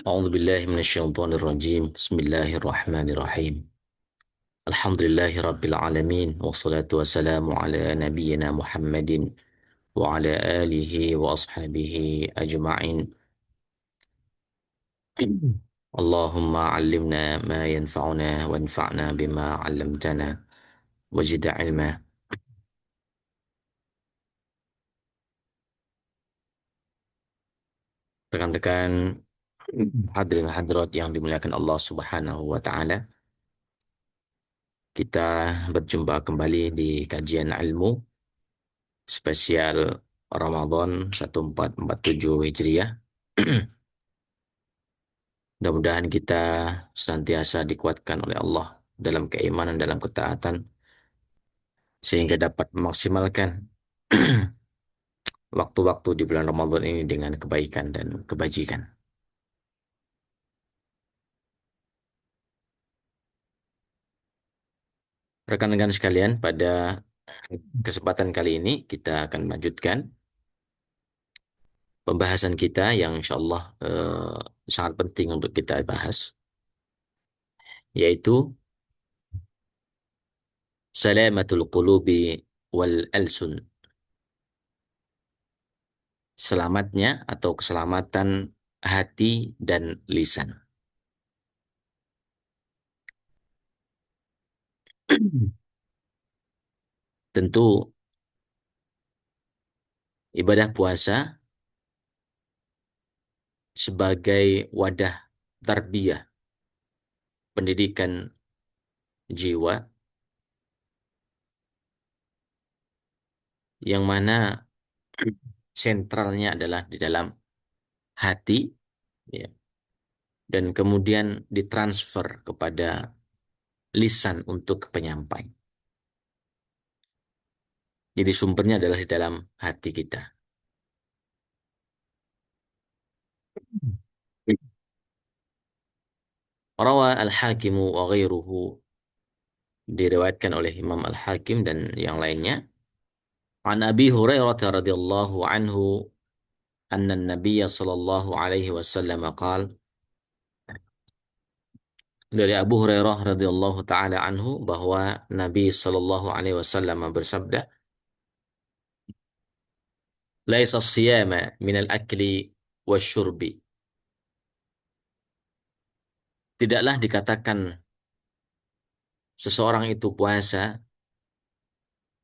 أعوذ بالله من الشيطان الرجيم بسم الله الرحمن الرحيم الحمد لله رب العالمين والصلاة والسلام على نبينا محمد وعلى آله وأصحابه أجمعين اللهم علمنا ما ينفعنا وانفعنا بما علمتنا وزد علما. Rekan-rekan hadirin hadirat yang dimuliakan Allah Subhanahu wa taala, kita berjumpa kembali di kajian ilmu spesial Ramadan 1447 Hijriah. Mudah-mudahan kita senantiasa dikuatkan oleh Allah dalam keimanan, dalam ketaatan, sehingga dapat memaksimalkan waktu-waktu di bulan Ramadan ini dengan kebaikan dan kebajikan. Rekan-rekan sekalian, pada kesempatan kali ini kita akan melanjutkan pembahasan kita yang insya Allah sangat penting untuk kita bahas, yaitu salamatul qulubi wal alsun, selamatnya atau keselamatan hati dan lisan. Tentu ibadah puasa sebagai wadah tarbiyah, pendidikan jiwa, yang mana sentralnya adalah di dalam hati, ya, dan kemudian ditransfer kepada lisan untuk penyampai. Jadi sumbernya adalah di dalam hati kita. Rawa al-Hakimu wa ghairuhu, diriwayatkan oleh Imam Al-Hakim dan yang lainnya, an Abi Hurairah radhiyallahu anhu anna an-nabiy sallallahu alaihi wasallam qala, dari Abu Hurairah radhiyallahu taala anhu bahwa Nabi sallallahu alaihi wasallam bersabda, laisa siyama minal akli wasyurbi, tidaklah dikatakan seseorang itu puasa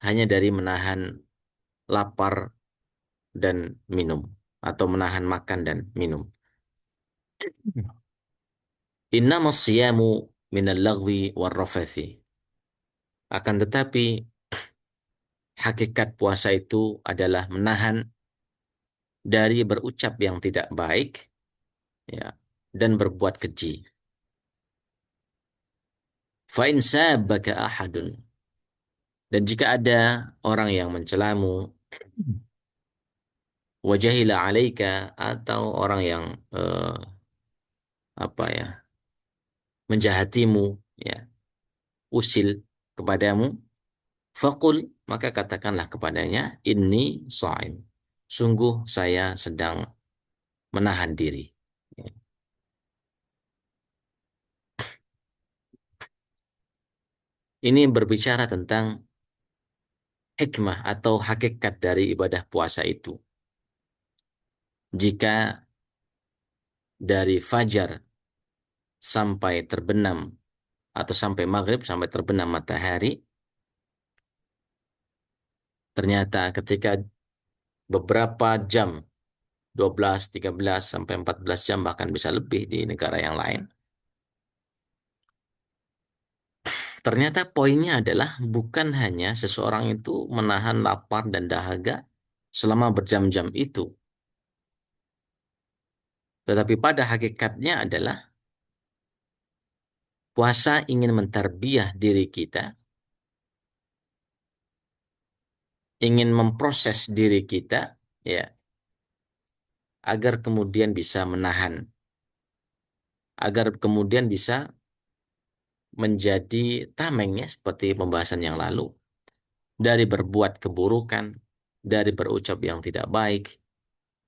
hanya dari menahan lapar dan minum, atau menahan makan dan minum. Innamas siyamu minal lagwi warrafathi, akan tetapi hakikat puasa itu adalah menahan dari berucap yang tidak baik, ya, dan berbuat keji. Fa in sabaka ahadun, dan jika ada orang yang mencelamu, wajahila alaika, atau orang yang apa ya, menjahatimu, ya, usil kepadamu, faqul, maka katakanlah kepadanya, inni shaim, sungguh saya sedang menahan diri. Ya. Ini berbicara tentang hikmah atau hakikat dari ibadah puasa itu. Jika dari fajar sampai terbenam, atau sampai maghrib, sampai terbenam matahari, ternyata ketika beberapa jam, 12, 13, sampai 14 jam, bahkan bisa lebih di negara yang lain, ternyata poinnya adalah bukan hanya seseorang itu menahan lapar dan dahaga selama berjam-jam itu, tetapi pada hakikatnya adalah puasa ingin mentarbiah diri kita, ingin memproses diri kita, ya, agar kemudian bisa menahan, agar kemudian bisa menjadi tameng, ya, seperti pembahasan yang lalu, dari berbuat keburukan, dari berucap yang tidak baik,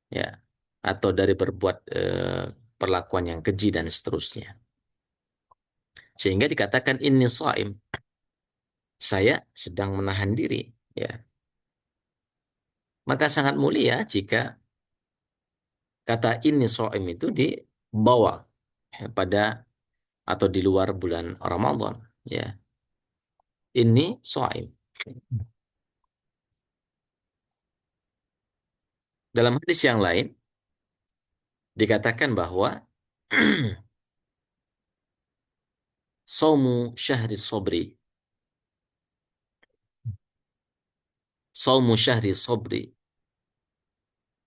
ya, atau dari berbuat perlakuan yang keji dan seterusnya. Sehingga dikatakan ini shaim, saya sedang menahan diri, ya. Maka sangat mulia jika kata ini shaim itu dibawa pada atau di luar bulan Ramadan, ya. Ini shaim. Dalam hadis yang lain dikatakan bahwa saumu syahri sobri, saumu syahri sobri,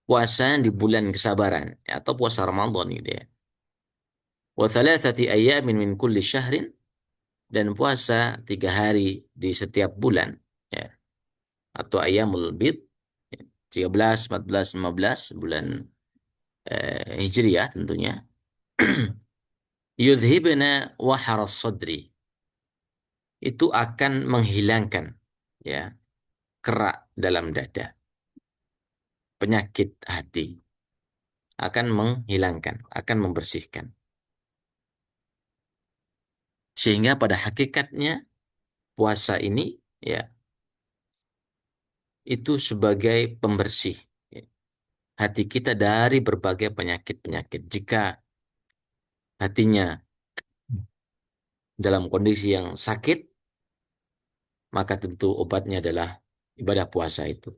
puasa di bulan kesabaran, ya, atau puasa Ramadan gitu ya. Wa thalathati ayyamin min kulli syahrin, dan puasa 3 hari di setiap bulan, ya, atau ayyamul bid, ya, 13, 14, 15 bulan Hijriyah tentunya. Yudhibna waharas sadri, itu akan menghilangkan, ya, kerak dalam dada, penyakit hati, akan menghilangkan, akan membersihkan. Sehingga pada hakikatnya puasa ini, ya, itu sebagai pembersih, ya, hati kita dari berbagai penyakit-penyakit. Jika hatinya dalam kondisi yang sakit, maka tentu obatnya adalah ibadah puasa itu.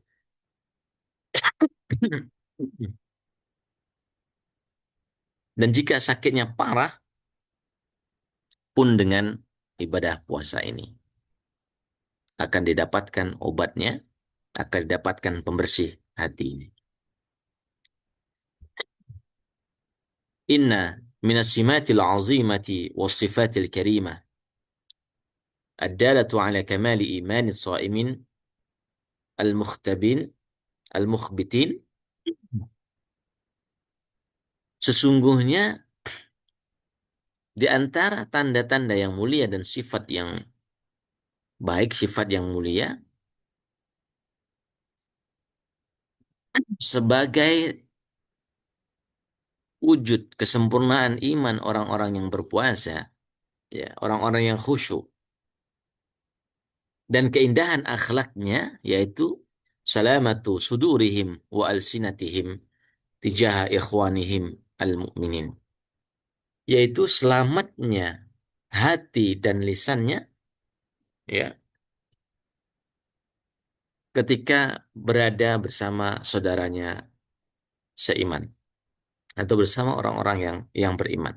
Dan jika sakitnya parah, pun dengan ibadah puasa ini akan didapatkan obatnya, akan didapatkan pembersih hati ini. Inna minas simatil azimati was sifatil karimah ad-dalatu ala kamali imani shaimin al-mukhtabin al-mukhbitin. Sesungguhnya di antara tanda-tanda yang mulia dan sifat yang baik, sifat yang mulia, sebagai wujud kesempurnaan iman orang-orang yang berpuasa, ya, orang-orang yang khusyuk, dan keindahan akhlaknya, yaitu salamatu sudurihim wa alsinatihim tijaha ikhwanihim al-mu'minin, yaitu selamatnya hati dan lisannya, ya, ketika berada bersama saudaranya seiman atau bersama orang-orang yang beriman.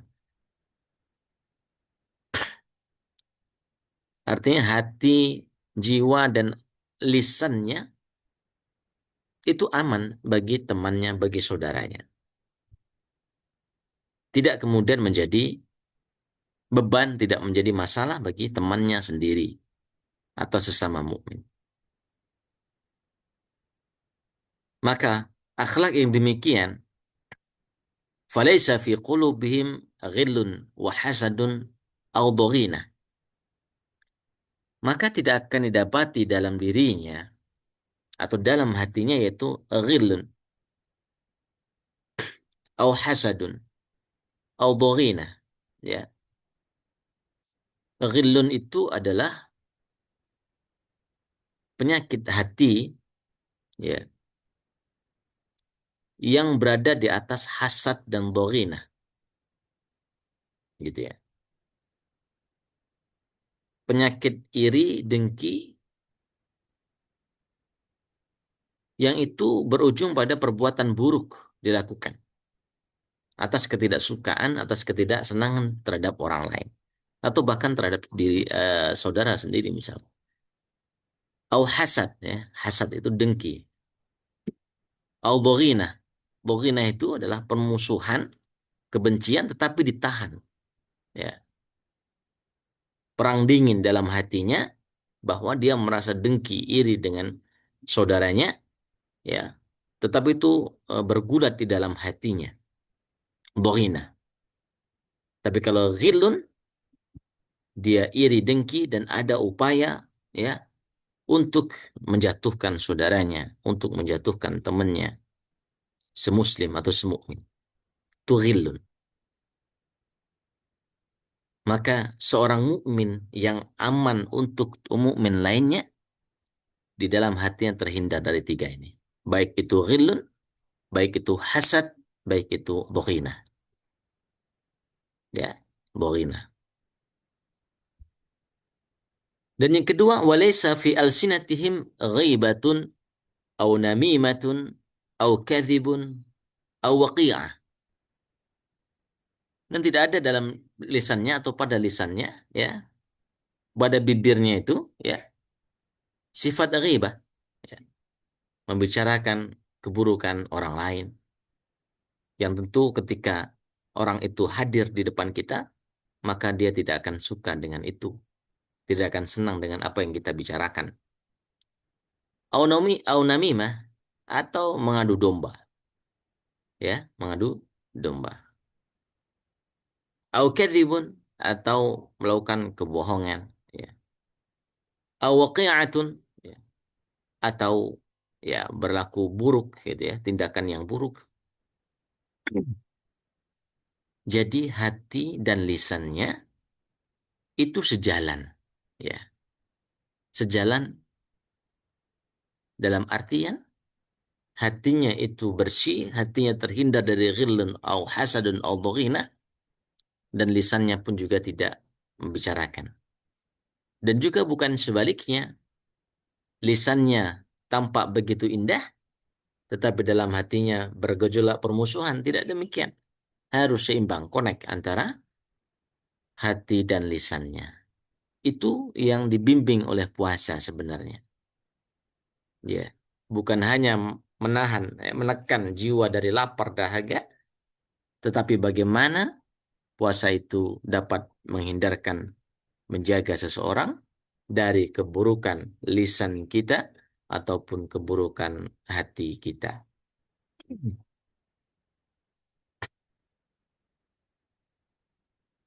Artinya hati, jiwa, dan lisannya itu aman bagi temannya, bagi saudaranya. Tidak kemudian menjadi beban, tidak menjadi masalah bagi temannya sendiri atau sesama mukmin. Maka akhlak yang demikian, falaisa fi qulubihim ghillun wa hasadun aw dhaghina, maka tidak akan didapati dalam dirinya atau dalam hatinya yaitu ghillun aw hasadun aw dhaghina, ya. Ghillun itu adalah penyakit hati, ya, yang berada di atas hasad dan dhaghina, gitu ya. Penyakit iri, dengki, yang itu berujung pada perbuatan buruk dilakukan atas ketidaksukaan, atas ketidaksenangan terhadap orang lain, atau bahkan terhadap diri saudara sendiri misalnya. Au hasad, ya, hasad itu dengki. Au dhaghina, dhaghina itu adalah permusuhan, kebencian tetapi ditahan, ya. Perang dingin dalam hatinya, bahwa dia merasa dengki, iri dengan saudaranya, ya, tetapi itu bergulat di dalam hatinya, dhaghina. Tapi kalau ghillun, dia iri, dengki, dan ada upaya, ya, untuk menjatuhkan saudaranya, untuk menjatuhkan temannya, semuslim atau semukmin. Itu ghillun. Maka seorang mukmin yang aman untuk mukmin lainnya di dalam hatinya terhindar dari tiga ini. Baik itu ghillun, baik itu hasad, baik itu dhaghina. Ya, dhaghina. Dan yang kedua, walaysa fi alsinatihim ghibatun au namimatun au kadhibun au waqi'ah. Dan tidak ada dalam lisannya atau pada lisannya, ya, pada bibirnya itu, ya, sifat ghibah, ya, membicarakan keburukan orang lain. Yang tentu ketika orang itu hadir di depan kita, maka dia tidak akan suka dengan itu, tidak akan senang dengan apa yang kita bicarakan. Au namimah atau mengadu domba, ya, mengadu domba. Au kadzibun atau melakukan kebohongan, ya. Au waqi'atun, ya, atau ya berlaku buruk gitu ya, tindakan yang buruk. Jadi hati dan lisannya itu sejalan, ya. Sejalan dalam artian hatinya itu bersih, hatinya terhindar dari ghillun au hasadun au dhaghina, dan lisannya pun juga tidak membicarakan. Dan juga bukan sebaliknya, lisannya tampak begitu indah, tetapi dalam hatinya bergejolak permusuhan. Tidak demikian. Harus seimbang, connect antara hati dan lisannya. Itu yang dibimbing oleh puasa sebenarnya. Ya, bukan hanya menekan jiwa dari lapar dahaga, tetapi bagaimana puasa itu dapat menghindarkan, menjaga seseorang dari keburukan lisan kita ataupun keburukan hati kita.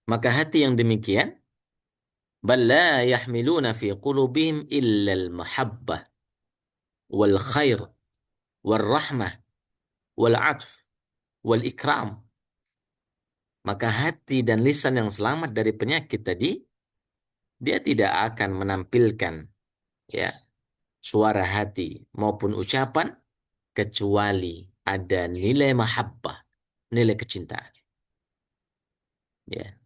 Maka hati yang demikian, bal la yahmiluna fi qulubihim illa al-mahabbah wal khair wal rahmah wal atf wal ikram. Maka hati dan lisan yang selamat dari penyakit tadi, dia tidak akan menampilkan, ya, suara hati maupun ucapan kecuali ada nilai mahabbah, nilai kecintaan. Ya,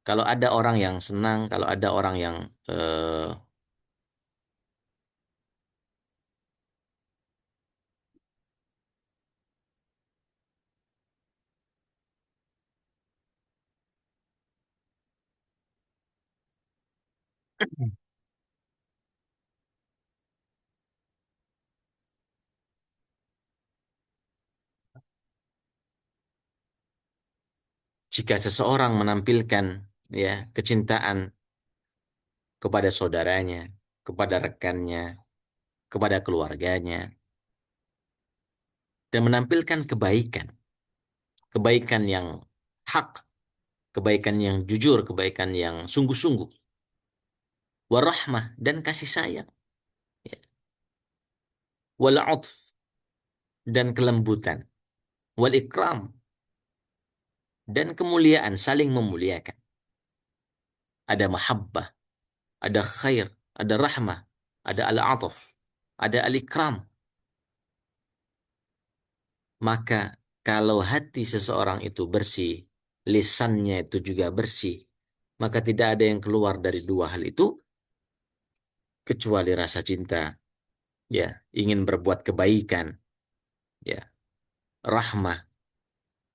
kalau ada orang yang senang, kalau ada orang yang jika seseorang menampilkan, ya, kecintaan kepada saudaranya, kepada rekannya, kepada keluarganya, dan menampilkan kebaikan, kebaikan yang hak, kebaikan yang jujur, kebaikan yang sungguh-sungguh, warahmah dan kasih sayang, ya, wal atf dan kelembutan, wal ikram dan kemuliaan, saling memuliakan. Ada mahabbah, ada khair, ada rahmah, ada al-atf, ada al-ikram. Maka kalau hati seseorang itu bersih, lisannya itu juga bersih, maka tidak ada yang keluar dari dua hal itu kecuali rasa cinta, ya, ingin berbuat kebaikan, ya, rahmah,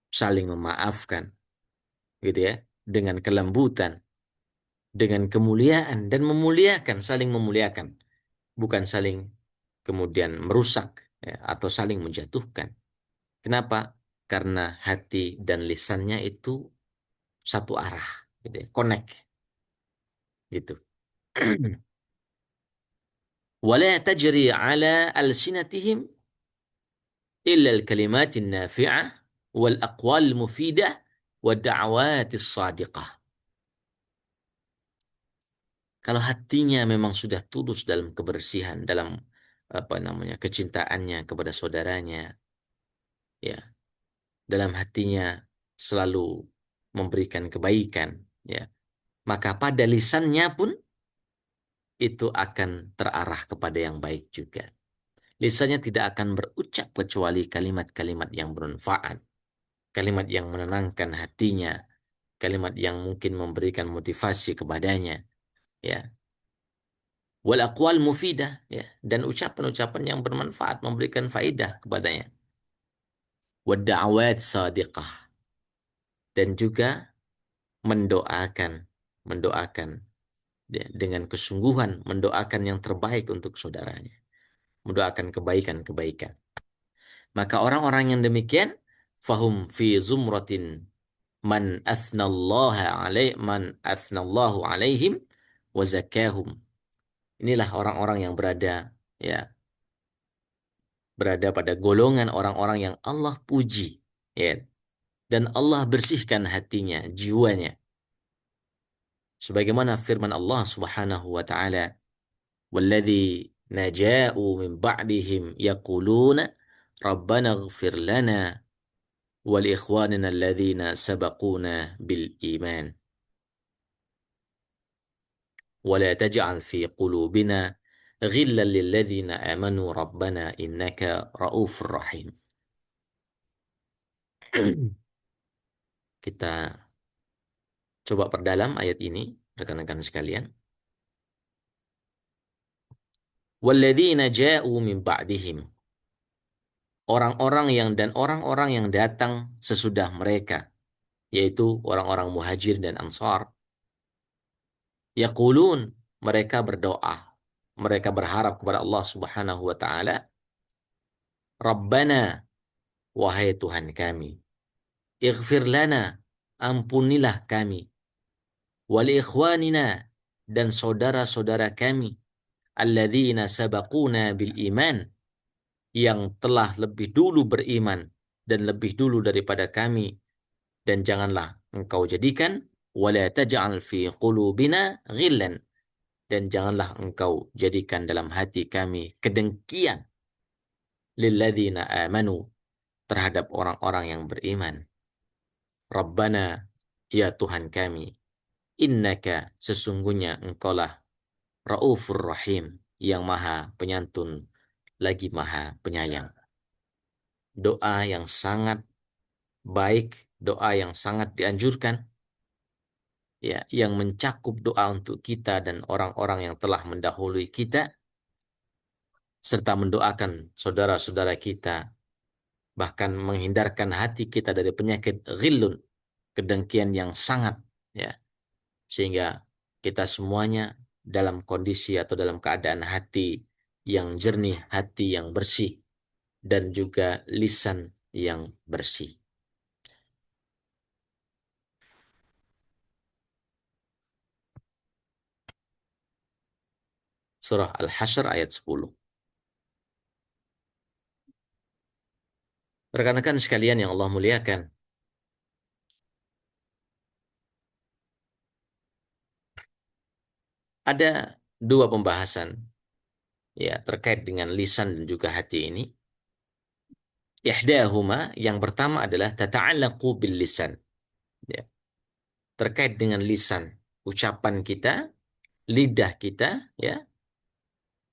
saling memaafkan, gitu ya, dengan kelembutan, dengan kemuliaan dan memuliakan, saling memuliakan, bukan saling kemudian merusak, ya, atau saling menjatuhkan. Kenapa? Karena hati dan lisannya itu satu arah, gitu ya, connect, gitu. ولا تجري على ألسنتهم إلا الكلمات النافعة والأقوال المفيدة والدعوات الصادقة. Kalau hatinya memang sudah tulus dalam kebersihan, dalam apa namanya, kecintaannya kepada saudaranya, ya, dalam hatinya selalu memberikan kebaikan, ya. Maka pada lisannya pun itu akan terarah kepada yang baik juga. Lisannya tidak akan berucap kecuali kalimat-kalimat yang bermanfaat, kalimat yang menenangkan hatinya, kalimat yang mungkin memberikan motivasi kepadanya, ya. Wal aqwal mufidah, ya, dan ucapan-ucapan yang bermanfaat memberikan faidah kepadanya. Wad da'awat sadiqah, dan juga mendoakan, mendoakan, ya, dengan kesungguhan mendoakan yang terbaik untuk saudaranya, mendoakan kebaikan-kebaikan. Maka orang-orang yang demikian fahum fi zumratin man athnallahu alaihim wa zakahum. Inilah orang-orang yang berada pada golongan orang-orang yang Allah puji, ya, dan Allah bersihkan hatinya, jiwanya. Sebagaimana firman Allah Subhanahu wa taala, "Walladzina ja'u min ba'dihim yaquluna Rabbana ighfir lana wa li ikhwanina alladzina sabaquna bil iman wa la taj'al fi qulubina ghillan lil ladzina amanu rabbana innaka raufur rahim." Kita coba perdalam ayat ini, rekan-rekan sekalian. Walladzina ja'u min ba'dihim, orang-orang yang datang sesudah mereka, yaitu orang-orang muhajir dan ansar. Yaqulun, mereka berdoa, mereka berharap kepada Allah Subhanahu wa taala, Rabbana, wahai Tuhan kami, ighfir lana, ampunilah kami, wal ikhwanina, dan saudara-saudara kami, alladzina sabaquna bil iman, yang telah lebih dulu beriman dan lebih dulu daripada kami, dan janganlah engkau jadikan wala taj'al fi qulubina ghillan, dan janganlah engkau jadikan dalam hati kami kedengkian lilladzina amanu, terhadap orang-orang yang beriman. Rabbana, ya Tuhan kami, innaka, sesungguhnya engkaulah Raufur Rahim, yang maha penyantun lagi maha penyayang. Doa yang sangat baik, doa yang sangat dianjurkan, ya, yang mencakup doa untuk kita dan orang-orang yang telah mendahului kita, serta mendoakan saudara-saudara kita, bahkan menghindarkan hati kita dari penyakit ghillun, kedengkian yang sangat, ya, sehingga kita semuanya dalam kondisi atau dalam keadaan hati yang jernih, hati yang bersih, dan juga lisan yang bersih. Surah Al-Hasyr ayat 10. Rekan-rekan sekalian yang Allah muliakan, ada dua pembahasan, ya, terkait dengan lisan dan juga hati ini. Ihdahuma, yang pertama adalah tata'allaqu bil lisan, ya, terkait dengan lisan, ucapan kita, lidah kita, ya,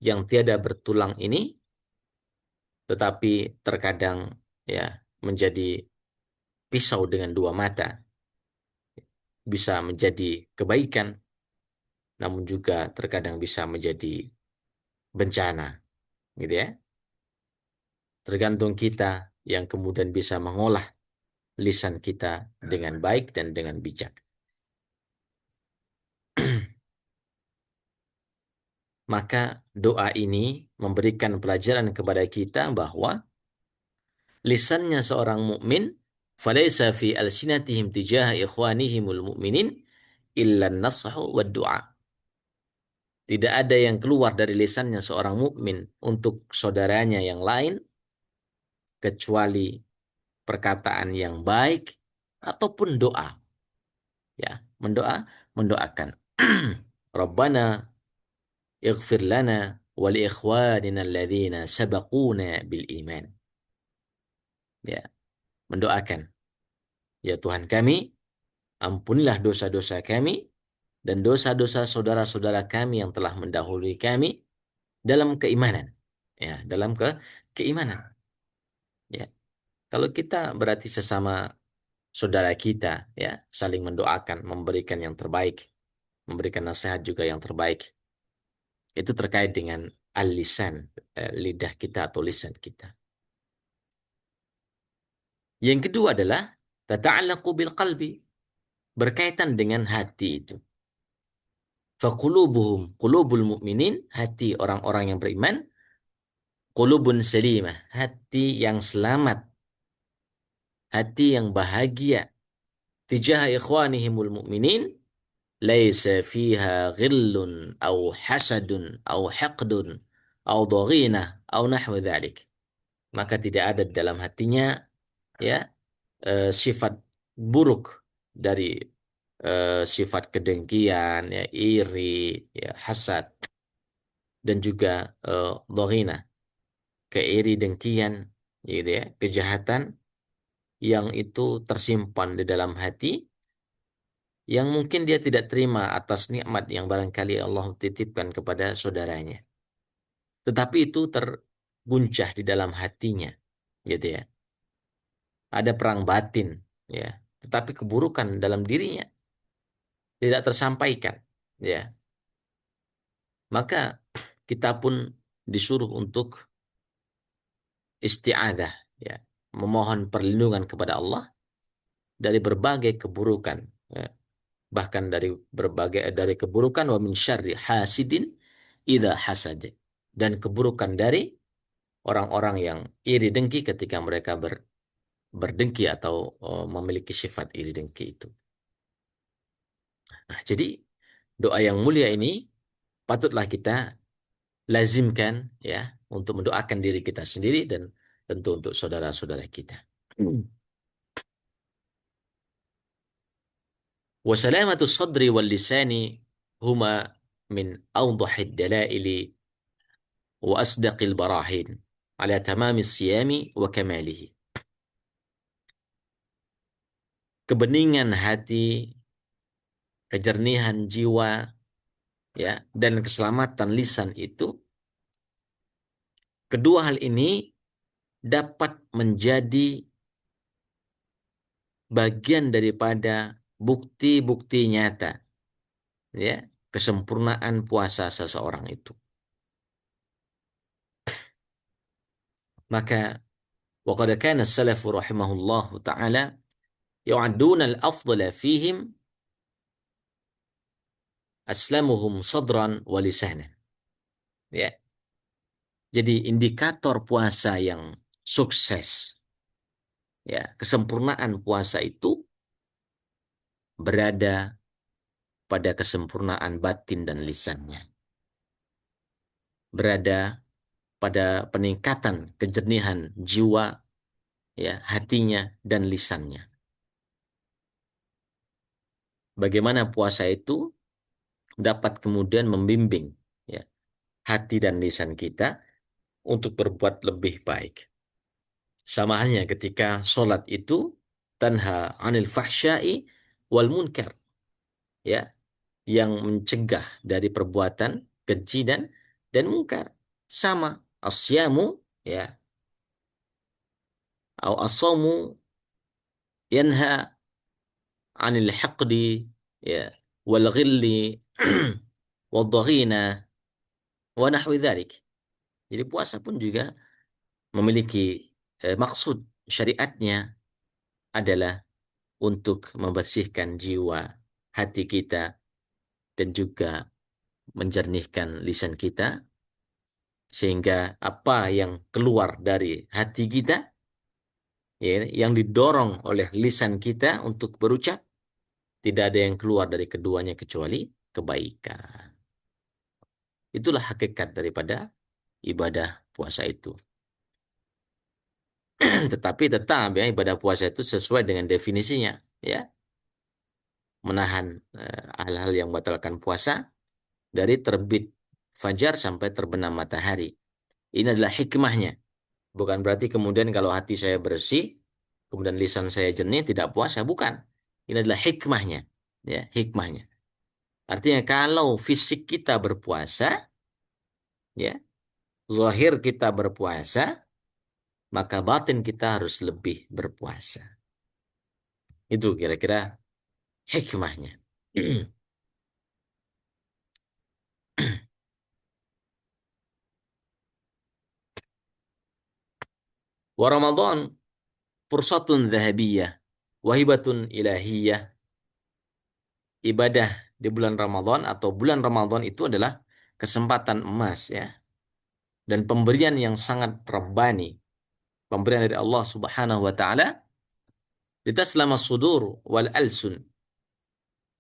yang tiada bertulang ini, tetapi terkadang, ya, menjadi pisau dengan dua mata, bisa menjadi kebaikan, namun juga terkadang bisa menjadi bencana, gitu ya. Tergantung kita yang kemudian bisa mengolah lisan kita dengan baik dan dengan bijak. Maka doa ini memberikan pelajaran kepada kita bahwa lisannya seorang mukmin, falaysa fi alsinatihim tijaha ikhwanihimul mu'minin illa an-nashu wad du'a. Tidak ada yang keluar dari lisannya seorang mukmin untuk saudaranya yang lain kecuali perkataan yang baik ataupun doa. Ya, mendoakan. Rabbana ighfir lana wa li ikhwanina alladzina sabaquna bil iman. Ya, mendoakan. Ya Tuhan kami, Ampunilah dosa-dosa kami dan dosa-dosa saudara-saudara kami yang telah mendahului kami dalam keimanan. Ya, dalam keimanan. Ya, kalau kita berarti sesama saudara kita, ya, saling mendoakan, memberikan yang terbaik, memberikan nasihat juga yang terbaik. Itu terkait dengan al-lisan, lidah kita atau lisan kita. Yang kedua adalah tata'allaqu bil qalbi, berkaitan dengan hati itu. Faqulubuhum qulubul mu'minin, hati orang-orang yang beriman, qulubun salimah, hati yang selamat, hati yang bahagia, tijah ikhwanihimul mu'minin, laisa fiha ghillun au hasadun au haqdun au daghinah au nahwa dhalik. Maka tidak ada dalam hatinya, ya, sifat buruk dari sifat kedengkian, ya, iri, ya, hasad, dan juga dhaghina, keiri dengkian, gitu ya, kejahatan yang itu tersimpan di dalam hati, yang mungkin dia tidak terima atas nikmat yang barangkali Allah titipkan kepada saudaranya. Tetapi itu terguncah di dalam hatinya, gitu ya. Ada perang batin, ya. Tetapi keburukan dalam dirinya tidak tersampaikan, ya. Maka kita pun disuruh untuk isti'adzah, ya, memohon perlindungan kepada Allah dari berbagai keburukan, ya. Bahkan dari keburukan wa min syarri hasidin idza hasad, dan keburukan dari orang-orang yang iri dengki ketika mereka berdengki atau memiliki sifat iri dengki itu. Nah, jadi doa yang mulia ini patutlah kita lazimkan, ya, untuk mendoakan diri kita sendiri dan tentu untuk saudara-saudara kita. Wa salamatu sadri wal lisani huma min awdahid dalaili wa asdaqil barahin ala tamami siyami wa kamalihi. Kebeningan hati, kejernihan jiwa, ya, dan keselamatan lisan itu, kedua hal ini dapat menjadi bagian daripada bukti-bukti nyata, ya, kesempurnaan puasa seseorang itu. Maka waqad kana as-salafu rahimahullahu taala yu'adduna al-afdala fihim aslamuhum sadran wa lisanan. Ya. Jadi indikator puasa yang sukses, ya, kesempurnaan puasa itu berada pada kesempurnaan batin dan lisannya. Berada pada peningkatan kejernihan jiwa, ya, hatinya dan lisannya. Bagaimana puasa itu dapat kemudian membimbing, ya, hati dan lisan kita untuk berbuat lebih baik. Sama halnya ketika sholat itu tanha anil fahsyai wal munkar, ya, yang mencegah dari perbuatan keji dan mungkar. Sama asyamu, ya, atau asamu yanha anil haqdi, ya, wal ghilli wal dhaghina wa nahwi dzalik. Jadi puasa pun juga memiliki maksud syariatnya adalah untuk membersihkan jiwa, hati kita, dan juga menjernihkan lisan kita, sehingga apa yang keluar dari hati kita, ya, yang didorong oleh lisan kita untuk berucap, tidak ada yang keluar dari keduanya kecuali kebaikan. Itulah hakikat daripada ibadah puasa itu. Tetapi tetap, ya, ibadah puasa itu sesuai dengan definisinya, ya, menahan hal-hal yang membatalkan puasa dari terbit fajar sampai terbenam matahari. Ini adalah hikmahnya. Bukan berarti kemudian kalau hati saya bersih, kemudian lisan saya jernih, tidak puasa. Bukan. Ini adalah hikmahnya. Ya, hikmahnya. Artinya kalau fisik kita berpuasa, ya, zahir kita berpuasa, maka batin kita harus lebih berpuasa. Itu kira-kira hikmahnya. Wa Ramadan fursatun dhahabiyah, wahibatun ilahiyah. Ibadah di bulan Ramadan atau bulan Ramadan itu adalah kesempatan emas ya, dan pemberian yang sangat rabbani, pemberian dari Allah Subhanahu wa taala, litaslama sudur wal alsun,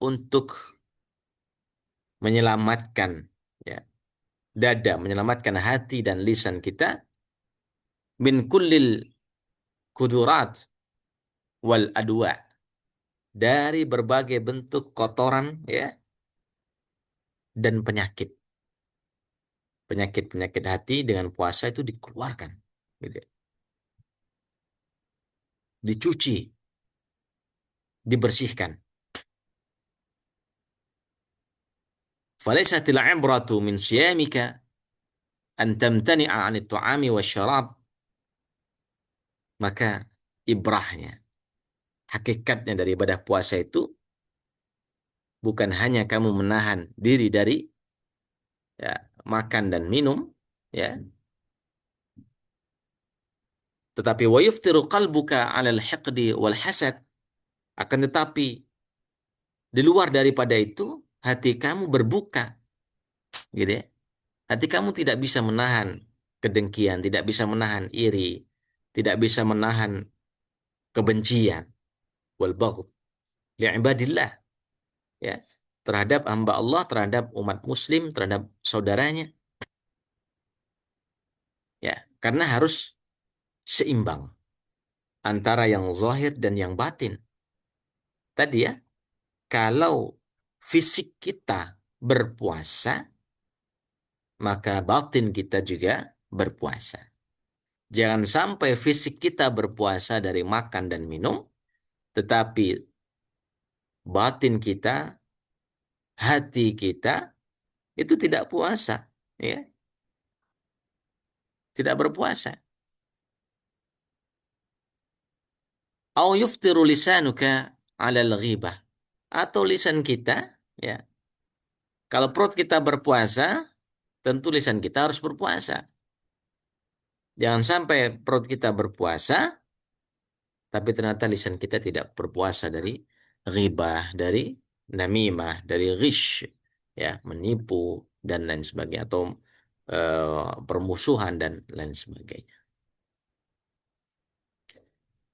untuk menyelamatkan ya dada, menyelamatkan hati dan lisan kita min kullil kudurat wal adwa, dari berbagai bentuk kotoran ya dan penyakit. Penyakit-penyakit hati dengan puasa itu dikeluarkan, gitu ya. Dicuci, dibersihkan. Falaisatil ibratu min siyamika an tamtani'a 'anit ta'ami wasyarab. Maka ibrahnya, hakikatnya dari ibadah puasa itu bukan hanya kamu menahan diri dari ya, makan dan minum ya, tetapi wa yuftiru qalbuka 'alal hiqdi wal hasad, akan tetapi di luar daripada itu hati kamu berbuka, gitu ya. Hati kamu tidak bisa menahan kedengkian, tidak bisa menahan iri, tidak bisa menahan kebencian, wal baghdh li ibadillah ya, terhadap hamba Allah, terhadap umat muslim, terhadap saudaranya ya, karena harus seimbang antara yang zahir dan yang batin. Tadi ya, kalau fisik kita berpuasa, maka batin kita juga berpuasa. Jangan sampai fisik kita berpuasa dari makan dan minum, tetapi batin kita, hati kita itu tidak puasa, ya, tidak berpuasa. Au yuftiru lisanuka 'ala al-ghibah, atau lisan kita, ya, kalau perut kita berpuasa, tentu lisan kita harus berpuasa. Jangan sampai perut kita berpuasa, tapi ternyata lisan kita tidak berpuasa dari ghibah, dari namimah, dari ghish, ya, menipu dan lain sebagainya, atau permusuhan dan lain sebagainya.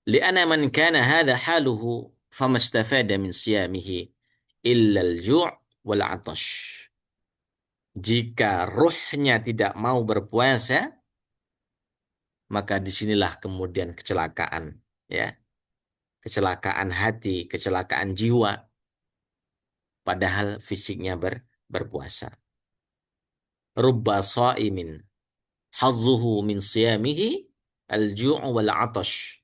Li'anna man kana hadha haluhu famastafada min siyamihi illa al-ju' wal 'atash. Jika ruhnya tidak mau berpuasa, maka disinilah kemudian kecelakaan, ya, kecelakaan hati, kecelakaan jiwa, padahal fisiknya berpuasa. Rubba sha'imin hazzuhu min siyamihi al-ju' wal 'atash.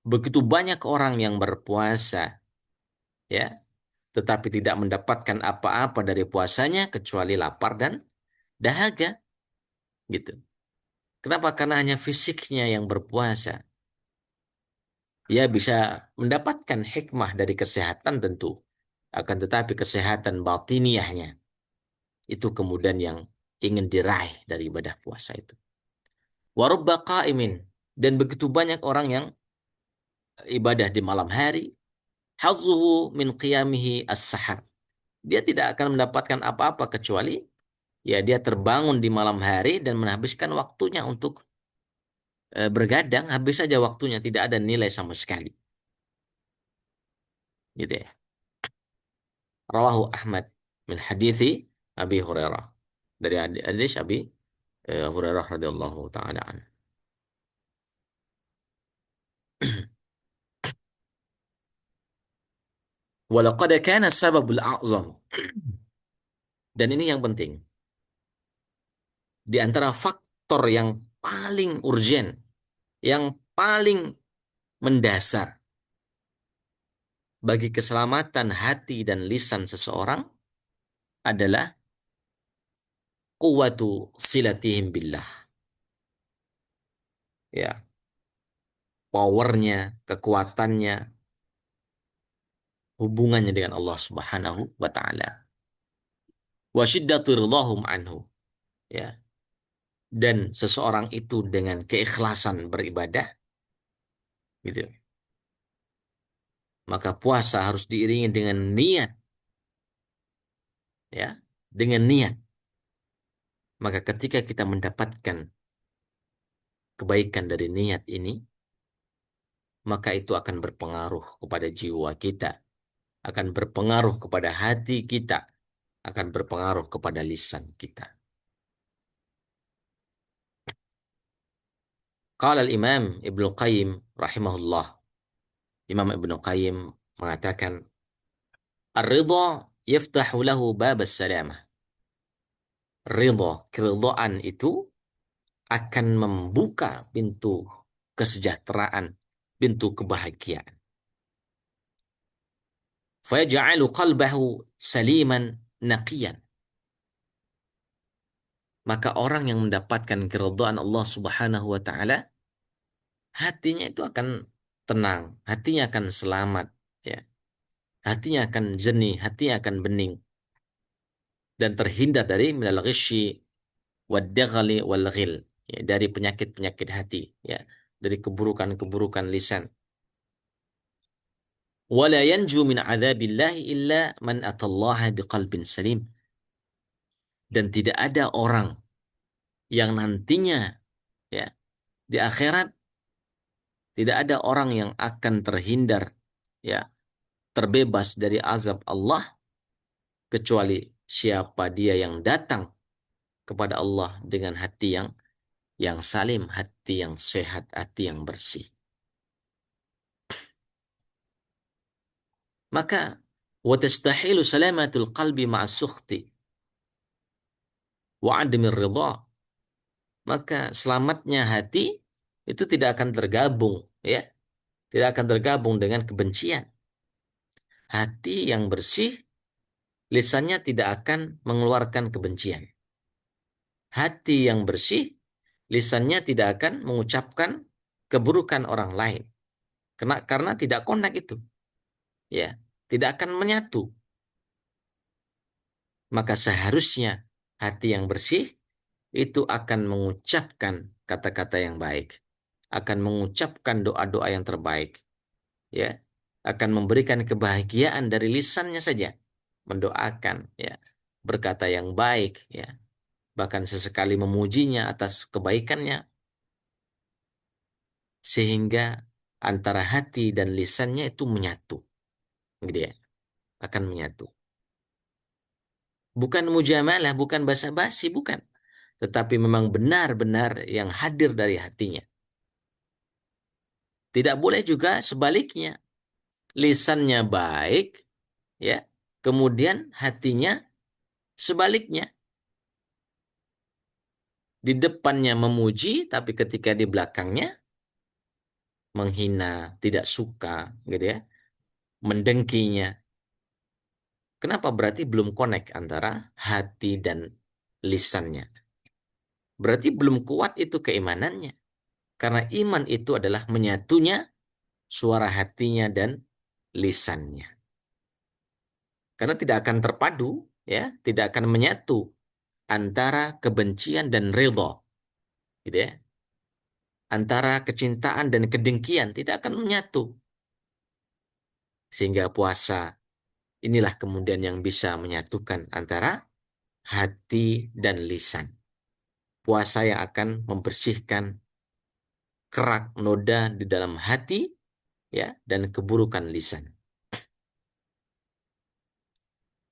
Begitu banyak orang yang berpuasa, ya, tetapi tidak mendapatkan apa-apa dari puasanya kecuali lapar dan dahaga, gitu. Kenapa? Karena hanya fisiknya yang berpuasa. Ya bisa mendapatkan hikmah dari kesehatan tentu. Akan tetapi kesehatan batiniahnya itu kemudian yang ingin diraih dari ibadah puasa itu. Warubba qa'imin, dan begitu banyak orang yang ibadah di malam hari, hazuhu min qiyamihi as-sahar. Dia tidak akan mendapatkan apa-apa kecuali ya dia terbangun di malam hari dan menghabiskan waktunya untuk bergadang, habis saja waktunya, tidak ada nilai sama sekali. Gitu ya. Rawahu Ahmad min hadithi Abi Hurairah. Dari hadis Abi Hurairah radhiyallahu taala an. Walaqad kana sababul a'zam. Dan ini yang penting. Di antara faktor yang paling urgen, yang paling mendasar bagi keselamatan hati dan lisan seseorang adalah quwwatu silatihim billah. Ya, powernya, kekuatannya, hubungannya dengan Allah Subhanahu wa taala. Wa syiddatu ridhahum anhu. Ya, dan seseorang itu dengan keikhlasan beribadah gitu. Maka puasa harus diiringi dengan niat, ya, dengan niat. Maka ketika kita mendapatkan kebaikan dari niat ini, maka itu akan berpengaruh kepada jiwa kita, akan berpengaruh kepada hati kita, akan berpengaruh kepada lisan kita. Qala al-Imam Ibnu Qayyim rahimahullah. Imam Ibnu Qayyim mengatakan, "Ar-ridha yaftahu lahu bab as-salamah." Ridha, keridhaan itu akan membuka pintu kesejahteraan, pintu kebahagiaan. Fayaj'alu qalbahu saliman naqiyan. Maka orang yang mendapatkan keridhaan Allah Subhanahu wa taala, hatinya itu akan tenang, hatinya akan selamat, ya. Hatinya akan jernih, hatinya akan bening dan terhindar dari minal ghisyi wad-daghli wal ghil, ya, dari penyakit-penyakit hati, ya, dari keburukan-keburukan lisan. Wala yanju min adzabillahi illa man atallaha biqalbin salim. Dan tidak ada orang yang nantinya, ya, di akhirat tidak ada orang yang akan terhindar, ya, terbebas dari azab Allah kecuali siapa dia yang datang kepada Allah dengan hati yang salim, hati yang sehat, hati yang bersih. Maka watastahilu salamatul qalbi ma'as sukhti wa 'adamir ridha. Maka selamatnya hati itu tidak akan tergabung, ya, tidak akan tergabung dengan kebencian. Hati yang bersih, lisannya tidak akan mengeluarkan kebencian. Hati yang bersih, lisannya tidak akan mengucapkan keburukan orang lain. Karena tidak konek itu, ya, tidak akan menyatu. Maka seharusnya hati yang bersih itu akan mengucapkan kata-kata yang baik, akan mengucapkan doa-doa yang terbaik, ya, akan memberikan kebahagiaan dari lisannya saja, mendoakan, ya, berkata yang baik, ya, bahkan sesekali memujinya atas kebaikannya, sehingga antara hati dan lisannya itu menyatu, gitu ya, akan menyatu. Bukan mujamalah, bukan basa-basi, bukan, tetapi memang benar-benar yang hadir dari hatinya. Tidak boleh juga sebaliknya, lisannya baik, ya, kemudian hatinya sebaliknya. Di depannya memuji, tapi ketika di belakangnya menghina, tidak suka, gitu ya, mendengkinya. Kenapa? Berarti belum connect antara hati dan lisannya. Berarti belum kuat itu keimanannya. Karena iman itu adalah menyatunya suara hatinya dan lisannya. Karena tidak akan terpadu, ya, tidak akan menyatu antara kebencian dan ridha, gitu ya. Antara kecintaan dan kedengkian tidak akan menyatu. Sehingga puasa inilah kemudian yang bisa menyatukan antara hati dan lisan. Puasa yang akan membersihkan kerak noda di dalam hati, ya, dan keburukan lisan.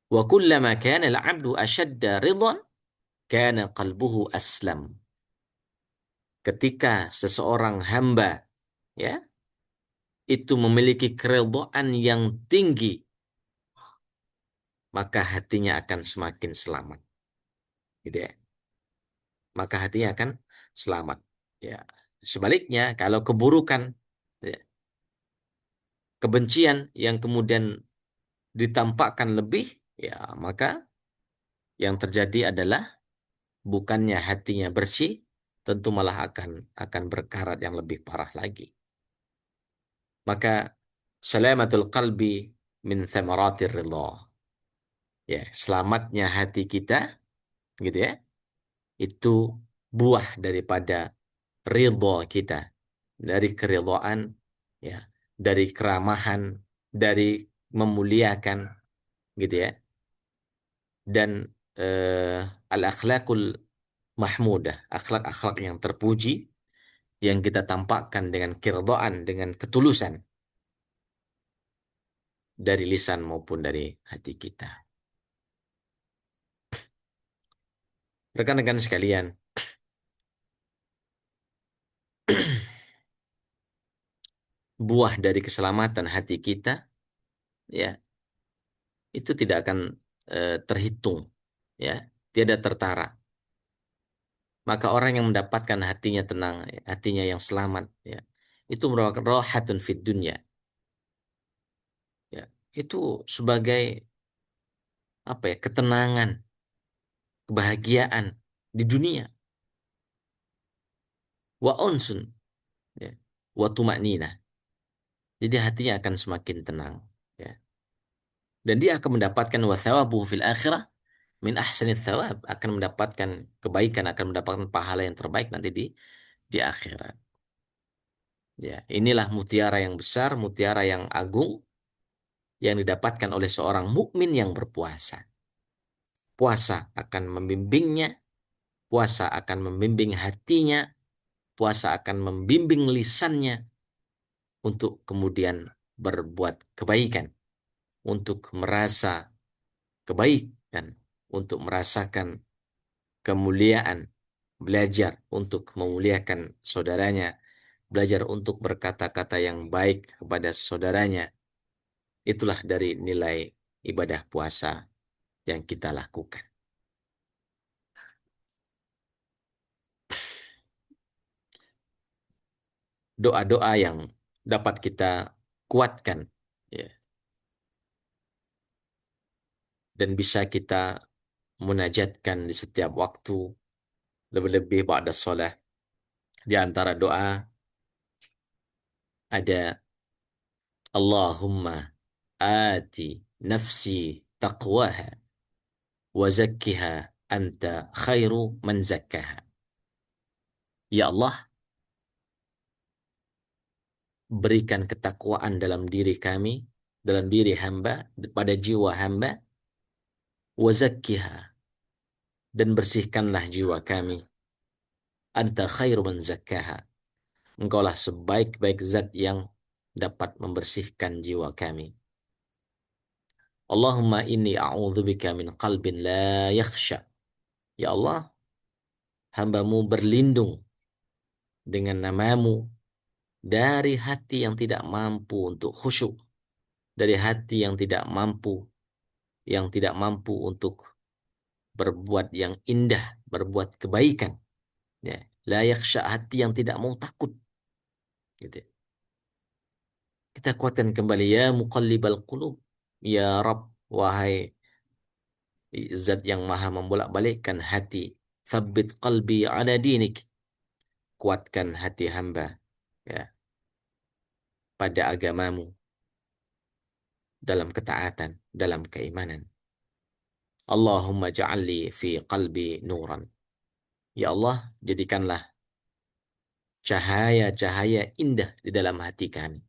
Wa kullama kana al-'abdu ashadda ridhan kana qalbuhu aslam. Ketika seseorang hamba, ya, itu memiliki keridhaan yang tinggi, maka hatinya akan semakin selamat, gitu ya. Maka hatinya akan selamat, ya. Sebaliknya, kalau keburukan, ya, kebencian yang kemudian ditampakkan lebih, ya maka yang terjadi adalah bukannya hatinya bersih, tentu malah akan berkarat yang lebih parah lagi. Maka salamatul qalbi min thamaratir ridha. Ya, selamatnya hati kita gitu ya. Itu buah daripada ridha kita, dari keridhaan ya, dari keramahan, dari memuliakan gitu ya. Dan eh, al-akhlaqul mahmudah, akhlak-akhlak yang terpuji yang kita tampakkan dengan keridhaan, dengan ketulusan dari lisan maupun dari hati kita. Rekan-rekan sekalian, buah dari keselamatan hati kita ya, itu tidak akan terhitung ya, tiada tertara. Maka orang yang mendapatkan hatinya tenang, ya, hatinya yang selamat ya, itu merupakan rahatun fid dunya ya. Itu sebagai apa ya? Ketenangan, kebahagiaan di dunia. Wa unsun ya, wa tuma'ninah. Jadi hatinya akan semakin tenang ya. Dan dia akan mendapatkan wa thawabuhu fil akhirah min ahsanit thawab, akan mendapatkan kebaikan, akan mendapatkan pahala yang terbaik nanti di akhirat. Ya, inilah mutiara yang besar, mutiara yang agung yang didapatkan oleh seorang mukmin yang berpuasa. Puasa akan membimbingnya, puasa akan membimbing hatinya, puasa akan membimbing lisannya untuk kemudian berbuat kebaikan, untuk merasa kebaikan, untuk merasakan kemuliaan, belajar untuk memuliakan saudaranya, belajar untuk berkata-kata yang baik kepada saudaranya. Itulah dari nilai ibadah puasa yang kita lakukan. Doa-doa yang dapat kita kuatkan ya, dan bisa kita munajatkan di setiap waktu, lebih-lebih ba'da sholat. Di antara doa ada Allahumma ati nafsi taqwaha wa zakkiha anta khairu man zakkaha. Ya Allah, berikan ketakwaan dalam diri kami, dalam diri hamba, pada jiwa hamba, wa zakkiha, dan bersihkanlah jiwa kami. Anta khairu man zakkaha. Engkaulah sebaik-baik zat yang dapat membersihkan jiwa kami. Allahumma inni a'udzubika min qalbin la yakhsha. Ya Allah, hambamu berlindung dengan namamu dari hati yang tidak mampu untuk khusyuk, dari hati yang tidak mampu untuk berbuat yang indah, berbuat kebaikan. Ya, la yakhsha, hati yang tidak mau takut. Gitu. Kita kuatkan kembali ya muqallibal qulub. Ya Rabb, wahai zat yang maha membolak-balikkan hati. Thabbit qalbi ala dinik. Kuatkan hati hamba ya, pada agamamu, dalam ketaatan, dalam keimanan. Allahumma ja'alli fi qalbi nuran. Ya Allah, jadikanlah cahaya-cahaya indah di dalam hati kami.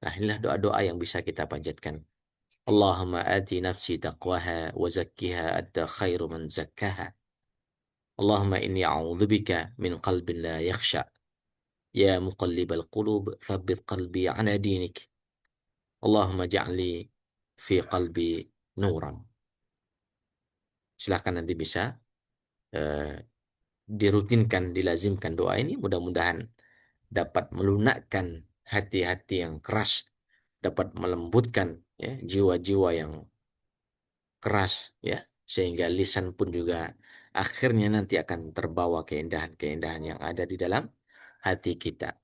Nah, inilah doa-doa yang bisa kita panjatkan. Allahumma ati nafsi taqwaha wa zakkiha anta khairu man zakkaha. Allahumma inni a'udzubika min qalbin la yakhsha. Ya muqallibal qulub, thabbit qalbi ala dinik. Allahumma ja'li fi qalbi nuran. Silahkan nanti bisa eh, dirutinkan, dilazimkan doa ini. Mudah-mudahan dapat melunakkan hati-hati yang keras, dapat melembutkan ya, jiwa-jiwa yang keras ya, sehingga lisan pun juga akhirnya nanti akan terbawa keindahan-keindahan yang ada di dalam hati kita.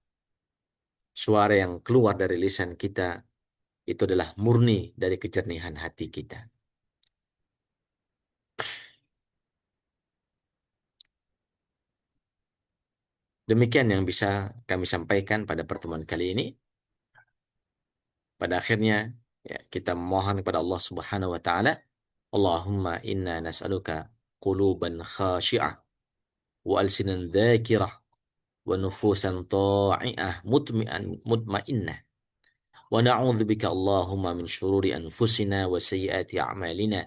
suara yang keluar dari lisan kita itu adalah murni dari kejernihan hati kita. Demikian yang bisa kami sampaikan pada pertemuan kali ini. Pada akhirnya ya, kita mohon kepada Allah Subhanahu wa taala, Allahumma inna nas'aluka quluban khashi'ah wa alsinan dzakirah wa nufusan ta'i'ah mutmainnah wa na'udzubika Allahumma min syururi anfusina wa sayyiati a'malina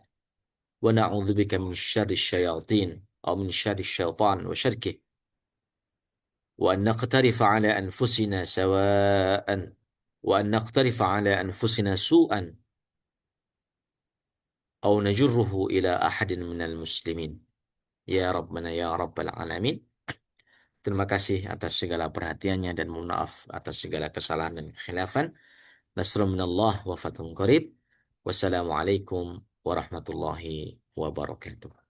wa na'udzubika min syarri syayatin aw min syarri syaitan wa syarkih wa an naqtarifa ala anfusina sawa'an wa an naqtarifa ala anfusina su'an aw najurruhu ila ahadin minal muslimin ya rabbana ya rabbal alamin. Terima kasih atas segala perhatiannya dan mohon maaf atas segala kesalahan dan kekhilafan. Nasrun minallah wa fathun qarib. Wassalamualaikum warahmatullahi wabarakatuh.